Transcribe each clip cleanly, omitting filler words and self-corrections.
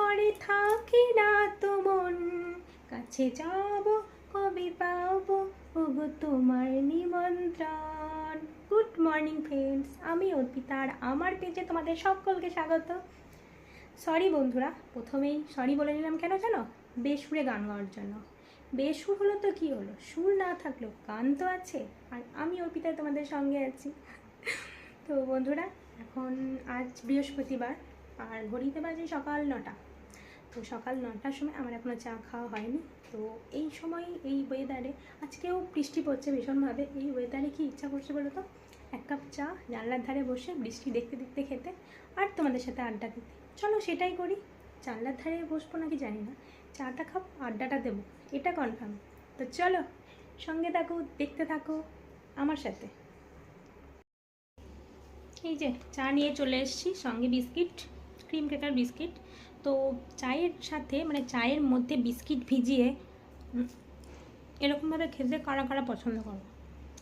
ঘরে থাকে না তো মন, কাছে যাব কবে পাবো ওগো তোমার নিমন্ত্রণ। গুড মর্নিং ফ্রেন্ডস, আমি অর্পিতা আর আমার পেজে তোমাদের সকলকে স্বাগত। সরি বন্ধুরা, প্রথমেই সরি বলে নিলাম কেন জানো? বেসুরে গান গাওয়ার জন্য। বেসুর হলো তো কী হলো, সুর না থাকলেও গান তো আছে, আর আমি অর্পিতায় তোমাদের সঙ্গে আছি। তো বন্ধুরা, এখন আজ বৃহস্পতিবার আর ঘড়িতে বাজে সকাল 9টা। তো সকাল 9টার সময় আমার এখনও চা খাওয়া হয়নি। তো এই সময় এই ওয়েদারে, আজকেও বৃষ্টি পড়ছে ভীষণভাবে, এই ওয়েদারে কি ইচ্ছা করছে বলো তো? এক কাপ চা জানলার ধারে বসে বৃষ্টি দেখতে দেখতে খেতে, আর তোমাদের সাথে আড্ডা দিতে। চলো সেটাই করি। জানলার ধারে বসবো নাকি জানি না, চাটা খাবো, আড্ডাটা দেবো, এটা কনফার্ম। তো চলো সঙ্গে থাকো, দেখতে থাকো আমার সাথে। এই যে চা নিয়ে চলে এসেছি, সঙ্গে বিস্কিট, ক্রিম ক্র্যাকার বিস্কিট। তো চায়ের সাথে মানে চায়ের মধ্যে বিস্কিট ভিজিয়ে এরকমভাবে খেতে কারা কারা পছন্দ করো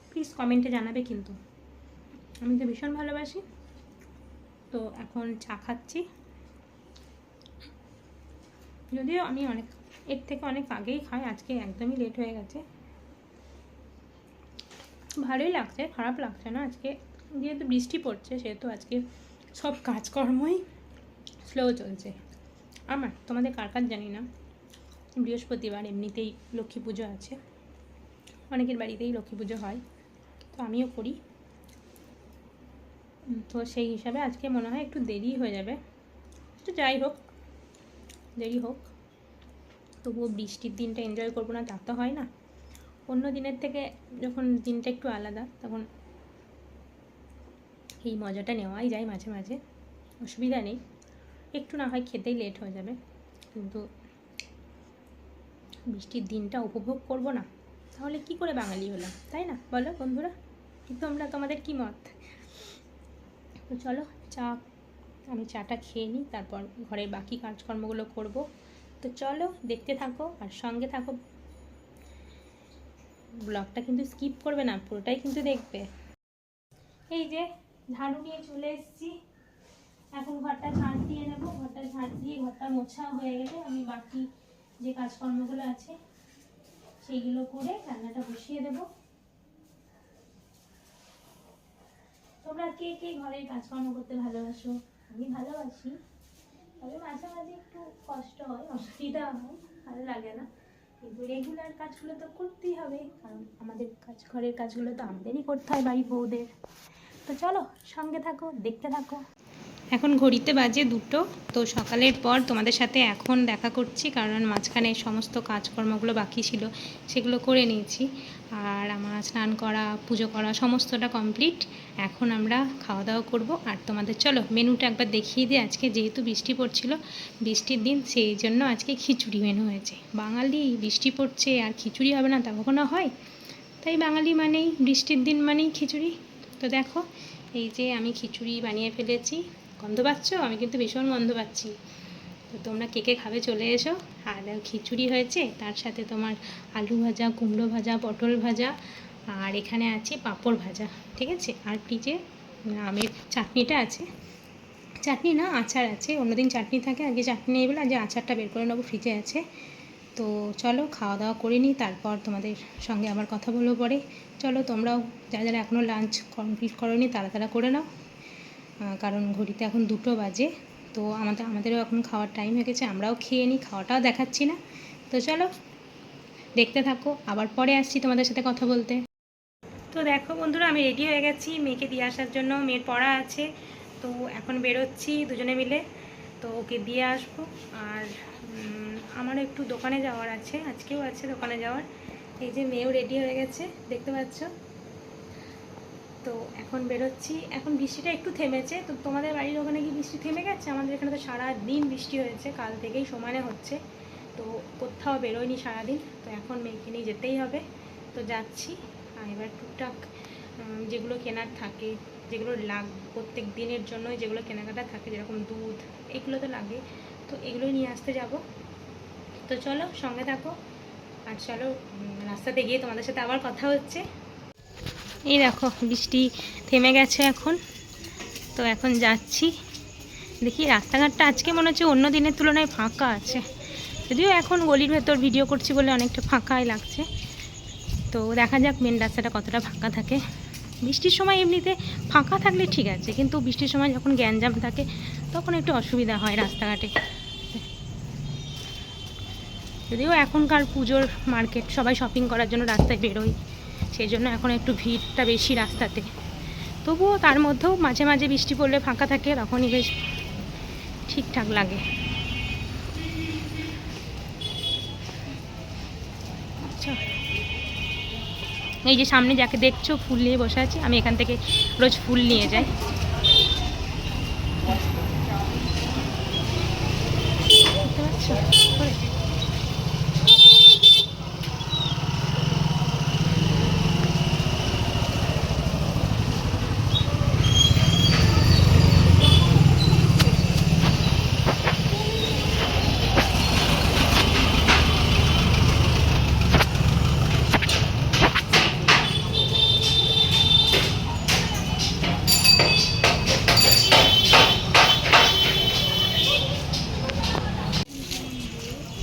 প্লিজ কমেন্টে জানাবে। কিন্তু আমি তো ভীষণ ভালোবাসি। তো এখন চা খাচ্ছি, যদিও আমি এর থেকে অনেক আগেই খাই, আজকে একদমই লেট হয়ে গেছে। ভালোই লাগছে, খারাপ লাগছে না। আজকে যেহেতু বৃষ্টি পড়ছে সেহেতু আজকে সব কাজকর্মই স্লো চলছে আমার। তোমাদের কার কাজ জানি না। বৃহস্পতিবার এমনিতেই লক্ষ্মী পুজো আছে, অনেকের বাড়িতেই লক্ষ্মী পুজো হয়, তো আমিও করি। তো সেই হিসাবে আজকে মনে হয় একটু দেরি হয়ে যাবে। তো যাই হোক, দেরি হোক, তবুও বৃষ্টির দিনটা এনজয় করবো না তা তো হয় না। অন্য দিনের থেকে যখন দিনটা একটু আলাদা, তখন এই মজাটা নেওয়াই যায় মাঝে মাঝে, অসুবিধা নেই। একটু না হয় খেতেই লেট হয়ে যাবে, কিন্তু বৃষ্টির দিনটা উপভোগ করব না তাহলে কি করে বাঙালি হলাম, তাই না বলো বন্ধুরা? তোমরা তোমাদের কি মত? তো চলো আমি চাটা খেয়ে নিই, তারপর ঘরের বাকি কাজকর্মগুলো করব। তো চলো দেখতে থাকো আর সঙ্গে থাকো। ব্লগটা কিন্তু স্কিপ করবে না, পুরোটাই কিন্তু দেখবে। এই যে ঝাড়ু নিয়ে চলে এসেছি, এখন ঘরটা ঝাড় দিয়ে নেবো। ঘরটা ঝাড় দিয়ে ঘরটা মোছা হয়ে গেলে আমি বাকি যে কাজকর্মগুলো আছে সেইগুলো করে রান্নাটা বসিয়ে দেবো। তোমরা কে কে ঘরের কাজকর্ম করতে ভালোবাসো? আমি ভালোবাসি, তবে মাঝে মাঝে একটু কষ্ট হয়, অসুবিধা হয়, ভালো লাগে না। কিন্তু রেগুলার কাজগুলো তো করতেই হবে, কারণ আমাদের ঘরের কাজগুলো তো আমাদেরই করতে হয়, বাড়ির বউদের। তো চলো সঙ্গে থাকো, দেখতে থাকো। এখন ঘড়িতে বাজে 2টো। তো সকালের পর তোমাদের সাথে এখন দেখা করছি, কারণ মাঝখানে সমস্ত কাজকর্মগুলো বাকি ছিল সেগুলো করে নিয়েছি। আর আমার স্নান করা, পুজো করা সমস্তটা কমপ্লিট। এখন আমরা খাওয়া দাওয়া করবো। আর তোমাদের চলো মেনুটা একবার দেখিয়ে দিই। আজকে যেহেতু বৃষ্টি পড়ছিল, বৃষ্টির দিন, সেই জন্য আজকে খিচুড়ি মেনু হয়েছে। বাঙালি, বৃষ্টি পড়ছে আর খিচুড়ি হবে না তা কখনো হয়? তাই বাঙালি মানেই বৃষ্টির দিন মানেই খিচুড়ি। তো দেখো, এই যে আমি খিচুড়ি বানিয়ে ফেলেছি। গন্ধ পাচ্ছ? আমি কিন্তু ভীষণ গন্ধ পাচ্ছি। তো তোমরা কে কে খাবে চলে এসো। আর খিচুড়ি হয়েছে, তার সাথে তোমার আলু ভাজা, কুমড়ো ভাজা, পটল ভাজা, আর এখানে আছে পাঁপড় ভাজা, ঠিক আছে? আর ফ্রিজে আমের চাটনিটা আছে। চাটনি না, আচার আছে। অন্যদিন চাটনি থাকে, আজকে চাটনি নেই বলে আজকে আচারটা বের করে নেবো, ফ্রিজে আছে। তো চলো খাওয়া দাওয়া করে নিই, তারপর তোমাদের সঙ্গে আবার কথা বলবো পরে। চলো তোমরাও যারা যারা এখনও লাঞ্চ কমপ্লিট করোনি তাড়াতাড়ি করে নাও, কারণ ঘড়িতে এখন 2টো বাজে। তো আমাদেরও এখন খাওয়ার টাইম হয়ে গেছে, আমরাও খেয়ে নিই, খাওয়াটাও দেখাচ্ছি না। তো চলো দেখতে থাকো, আবার পরে আসছি তোমাদের সাথে কথা বলতে। তো দেখো বন্ধুরা, আমি রেডি হয়ে গেছি মেয়েকে দিয়ে আসার জন্য। মেয়ের পড়া আছে, তো এখন বেরোচ্ছি দুজনে মিলে। তো ওকে দিয়ে আসবো। আর আমারও একটু দোকানে যাওয়ার আছে, আজকেও আছে দোকানে যাওয়ার। এই যে মেয়েও রেডি হয়ে গেছে, দেখতে পাচ্ছ। তো এখন বেরোচ্ছি। এখন বৃষ্টিটা একটু থেমেছে। তো তোমাদের বাড়ির ওখানে কি বৃষ্টি থেমে গেছে? আমাদের এখানে তো সারাদিন বৃষ্টি হয়েছে, কাল থেকেই সমানে হচ্ছে। তো কোথাও বেরোয়নি সারাদিন। তো এখন মেয়েকে নিয়ে যেতেই হবে, তো যাচ্ছি। আর এবার টুকটাক যেগুলো কেনার থাকে, যেগুলো প্রত্যেক দিনের জন্য যেগুলো কেনাকাটা থাকে, যেরকম দুধ, এগুলো তো লাগে, তো এগুলোই নিয়ে আসতে যাব। তো চলো সঙ্গে থাকো। আর চলো রাস্তাতে গিয়ে তোমাদের সাথে আবার কথা হচ্ছে। এই দেখো বৃষ্টি থেমে গেছে এখন। তো এখন যাচ্ছি, দেখি রাস্তাঘাটটা আজকে মনে হচ্ছে অন্য দিনের তুলনায় ফাঁকা আছে, যদিও এখন গলির ভেতর ভিডিও করছি বলে অনেকটা ফাঁকাই লাগছে। তো দেখা যাক মেন রাস্তাটা কতটা ফাঁকা থাকে। বৃষ্টির সময় এমনিতে ফাঁকা থাকলে ঠিক আছে, কিন্তু বৃষ্টির সময় যখন গ্যাঞ্জাম থাকে তখন একটু অসুবিধা হয় রাস্তাঘাটে। যদিও এখনকার পুজোর মার্কেট, সবাই শপিং করার জন্য রাস্তায় বেরোয়, সেই জন্য এখন একটু ভিড়টা বেশি রাস্তাতে। তবুও তার মধ্যেও মাঝে মাঝে বৃষ্টি পড়লে ফাঁকা থাকে, তখনই বেশ ঠিকঠাক লাগে। আচ্ছা, এই যে সামনে যাকে দেখছো ফুল নিয়ে বসে আছে, আমি এখান থেকে রোজ ফুল নিয়ে যাই। বুঝতে পারছো?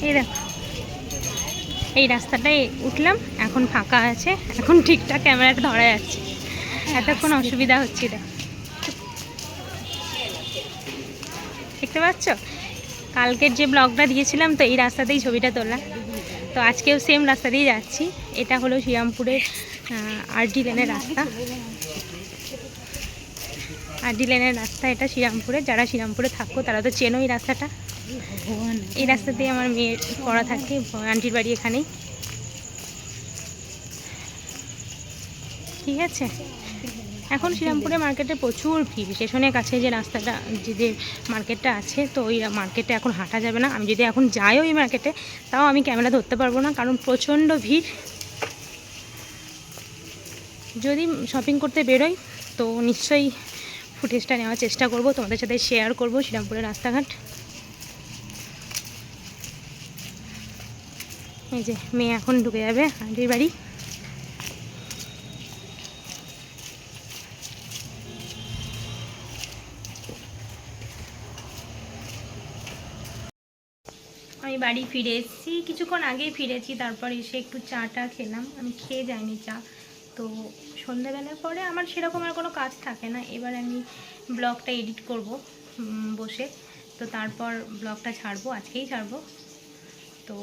এই দেখো, এই রাস্তাটায় উঠলাম, এখন ফাঁকা আছে, এখন ঠিকঠাক ক্যামেরাটা ধরা যাচ্ছে, এতক্ষণ অসুবিধা হচ্ছিল। দেখতে পাচ্ছ, কালকের যে ব্লগটা দিয়েছিলাম তো এই রাস্তাতেই ছবিটা তোলা, তো আজকেও সেম রাস্তা দিয়ে যাচ্ছি। এটা হলো শ্রীরামপুরের আরডি লেনের রাস্তা। আরডি লেনের রাস্তা এটা শ্রীরামপুরে। যারা শ্রীরামপুরে থাকো তারা তো চেনো এই রাস্তাটা। এই রাস্তাতেই আমার মেয়ের পড়া থাকে, আন্টির বাড়ি এখানেই। ঠিক আছে, এখন শ্রীরামপুরে মার্কেটে প্রচুর ভিড়। স্টেশনের কাছে যে রাস্তাটা, যে মার্কেটটা আছে, তো ওই মার্কেটে এখন হাঁটা যাবে না। আমি যদি এখন যাই ওই মার্কেটে, তাও আমি ক্যামেরা ধরতে পারবো না, কারণ প্রচণ্ড ভিড়। যদি শপিং করতে বেরোই তো নিশ্চয়ই ফুটেজটা নেওয়ার চেষ্টা করব, তোমাদের সাথে শেয়ার করব শ্রীরামপুরের রাস্তাঘাট। এই যে মেয়ে এখন ঢুকে যাবে আন্টির বাড়ি। আমি বাড়ি ফিরে এসেছি, কিছুক্ষণ আগেই ফিরেছি। তারপর এসে একটু চাটা খেলাম। আমি খেয়ে যাইনি চা, তো সন্ধ্যেবেলার পরে আমার সেরকম আর কোনো কাজ থাকে না। এবার আমি ব্লগটা এডিট করব বসে, তো তারপর ব্লগটা ছাড়বো, আজকেই ছাড়বো। তো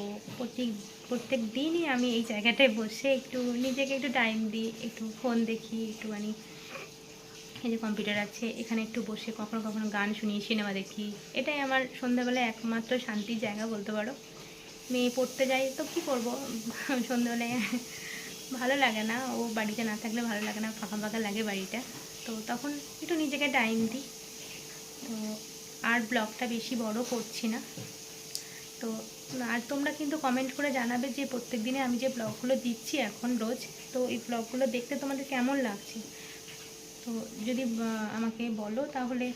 প্রত্যেক দিনই আমি এই জায়গাটায় বসে একটু নিজেকে একটু টাইম দিই, একটু ফোন দেখি, একটুখানি এই যে কম্পিউটার আছে এখানে একটু বসে কখনো কখনো গান শুনি, সিনেমা দেখি। এটাই আমার সন্ধ্যাবেলায় একমাত্র শান্তির জায়গা বলতে পারো। মেয়ে পড়তে যাই তো কী করবো, সন্ধ্যাবেলায় ভালো লাগে না, ও বাড়িতে না থাকলে ভালো লাগে না, ফাঁকা ফাঁকা লাগে বাড়িটা, তো তখন একটু নিজেকে টাইম দিই। তো আর ব্লগটা বেশি বড় করছি না। তো আর তোমরা কিন্তু কমেন্ট করে জানাবে যে প্রত্যেক দিনে আমি যে ব্লগগুলো দিচ্ছি এখন রোজ, তো এই ব্লগগুলো দেখতে তোমাদের কেমন লাগছে। তো যদি আমাকে বলো তাহলে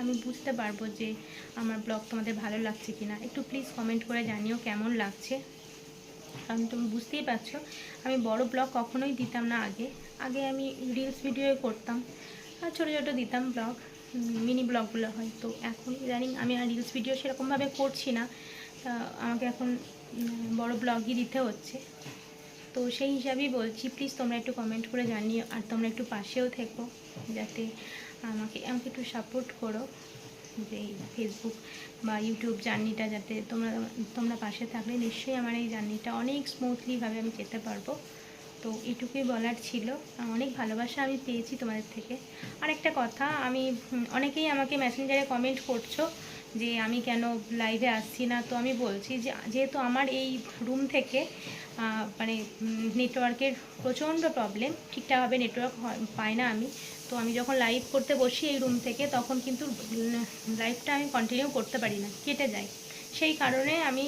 আমি বুঝতে পারবো যে আমার ব্লগ তোমাদের ভালো লাগছে কি না। একটু প্লিজ কমেন্ট করে জানিও কেমন লাগছে, কারণ তুমি বুঝতেই পারছো আমি বড় ব্লগ কখনোই দিতাম না। আগে আমি রিলস ভিডিও করতাম আর ছোটো ছোটো দিতাম ব্লগ, মিনি ব্লগগুলো হয়। তো এখন ইদানিং আমি আর রিলস ভিডিও সেরকমভাবে করছি না, তা আমাকে এখন বড় ব্লগই দিতে হচ্ছে। তো সেই হিসাবেই বলছি, প্লিজ তোমরা একটু কমেন্ট করে জানিও, আর তোমরা একটু পাশেও থেকো, যাতে আমাকে একটু সাপোর্ট করো, যে ফেসবুক বা ইউটিউব জার্নিটা যাতে তোমরা পাশে থাকলে নিশ্চয়ই আমার এই জার্নিটা অনেক স্মুথলিভাবে আমি যেতে পারবো। তো এটুকুই বলার ছিল। অনেক ভালোবাসা আমি পেয়েছি তোমাদের থেকে। আর একটা কথা, আমি অনেকেই আমাকে মেসেঞ্জারে কমেন্ট করছো যে আমি কেন লাইভে আসছি না। তো আমি বলছি যে যেহেতু আমার এই রুম থেকে মানে নেটওয়ার্কের প্রচণ্ড প্রবলেম, ঠিকঠাকভাবে নেটওয়ার্ক পাই না আমি। তো আমি যখন লাইভ করতে বসি এই রুম থেকে, তখন কিন্তু লাইভটা আমি কন্টিনিউ করতে পারি না, কেটে যায়। সেই কারণে আমি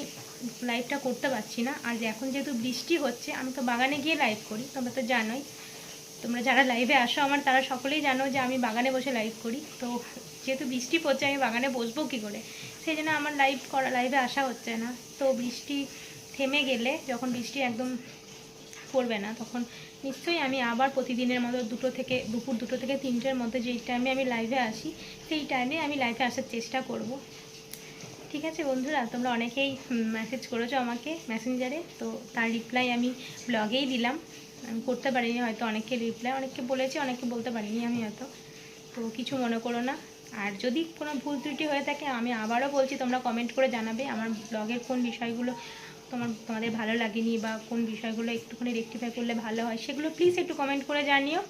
লাইভটা করতে পারছি না। আর এখন যেহেতু বৃষ্টি হচ্ছে, আমি তো বাগানে গিয়ে লাইভ করি, তোমরা তো জানোই। তোমরা যারা লাইভে আসো আমার, তারা সকলেই জানো যে আমি বাগানে বসে লাইভ করি। তো যেহেতু বৃষ্টি পড়ছে, আমি বাগানে বসবো কী করে, সেই জন্য আমার লাইভে আসা হচ্ছে না। তো বৃষ্টি থেমে গেলে, যখন বৃষ্টি একদম পড়বে না, তখন নিশ্চয়ই আমি আবার প্রতিদিনের মতো দুপুর 2টো থেকে 3টের মধ্যে যেই টাইমে আমি লাইভে আসি সেই টাইমে আমি লাইভে আসার চেষ্টা করব। ঠিক আছে বন্ধুরা, তোমরা অনেকেই মেসেজ করেছো আমাকে মেসেঞ্জারে, তো তার রিপ্লাই আমি ব্লগেই দিলাম। আমি করতে পারিনি হয়তো অনেককে রিপ্লাই, অনেককে বলেছি, অনেককে বলতে পারিনি আমি হয়তো, তো কিছু মনে করো না। আর যদি কোনো ভুল ত্রুটি হয়ে থাকে আমি আবারও বলছি, তোমরা কমেন্ট করে জানাবে আমার ব্লগের কোন বিষয়গুলো তোমাদের ভালো লাগেনি বা কোন বিষয়গুলো একটুখানি রেকটিফাই করলে ভালো হয়, সেগুলো প্লিজ একটু কমেন্ট করে জানিও,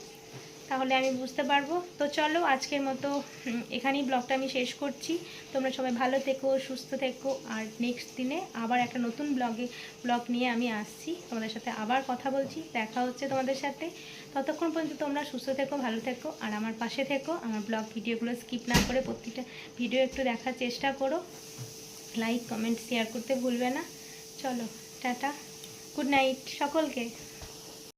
তাহলে আমি বুঝতে পারবো। তো চলো আজকের মতো এখানেই ব্লগটা আমি শেষ করছি। তোমরা সবাই ভালো থেকো, সুস্থ থেকো, আর নেক্সট দিনে আবার একটা নতুন ব্লগ নিয়ে আমি আসছি, তোমাদের সাথে আবার কথা বলছি, দেখা হচ্ছে তোমাদের সাথে। ততক্ষণ পর্যন্ত তোমরা সুস্থ থেকো, ভালো থেকো, আর আমার পাশে থেকো। আমার ব্লগ ভিডিওগুলো স্কিপ না করে প্রত্যেকটা ভিডিও একটু দেখার চেষ্টা করো। লাইক, কমেন্ট, শেয়ার করতে ভুলবে না। চলো টাটা, গুড নাইট সকলকে।